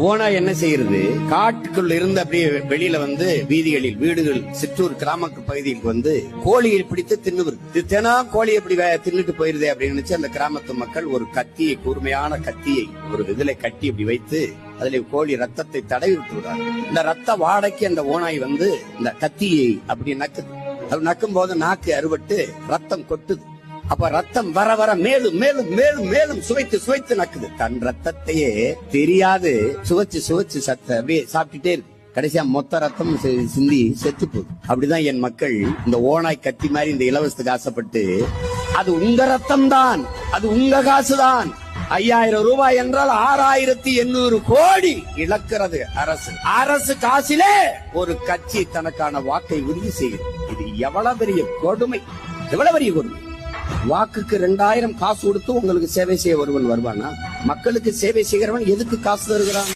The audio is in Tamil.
ஓனாய் என்ன செய்யறது, காட்டுக்குள்ள இருந்து அப்படியே வெளியில வந்து வீதிகளில், வீடுகள், சிற்றூர் கிராம பகுதிக்கு வந்து கோழியை பிடித்து தின்னுவது. தினம் கோழி எப்படி தின்னுட்டு போயிருதே அப்படின்னு நினைச்சு அந்த கிராமத்து மக்கள் ஒரு கத்தியை, கூர்மையான கத்தியை ஒரு இதில கட்டி அப்படி வைத்து அதுல கோழி ரத்தத்தை தடவி விட்டுறாங்க. இந்த ரத்த வாடைக்கு அந்த ஓனாய் வந்து இந்த கத்தியை அப்படி நக்குது. அது நக்கும் போது நாக்கு அறுபட்டு ரத்தம் கொட்டுது. அப்ப ரத்தம் வர வர மேலும் மேலும் மேலும் மேலும் சுவைத்து சுவைத்து நக்குது. தன் ரத்தத்தையே தெரியாது சுவைச்சு சுவைச்சு அப்படியே சாப்பிட்டுட்டே இருக்கு. கடைசியா மொத்த ரத்தம் சிந்தி செத்து போகுது. அப்படிதான் என் மக்கள் இந்த ஓனாய் கத்தி மாதிரி இந்த இலவசத்துக்கு ஆசைப்பட்டு, அது உங்க ரத்தம் தான், அது உங்க காசுதான், 5000 ரூபாய் என்றால் 6800 கோடி இழக்கிறது அரசு. அரசு காசிலே ஒரு கட்சி தனக்கான வாக்கை உறுதி செய்கிறது. இது எவ்வளவு பெரிய கொடுமை, எவ்வளவு பெரிய கொடுமை. வாக்குக்கு 2000 காசு கொடுத்து உங்களுக்கு சேவை செய்ய ஒருவன் வருவானா? மக்களுக்கு சேவை செய்கிறவன் எதுக்கு காசு தருகிறான்?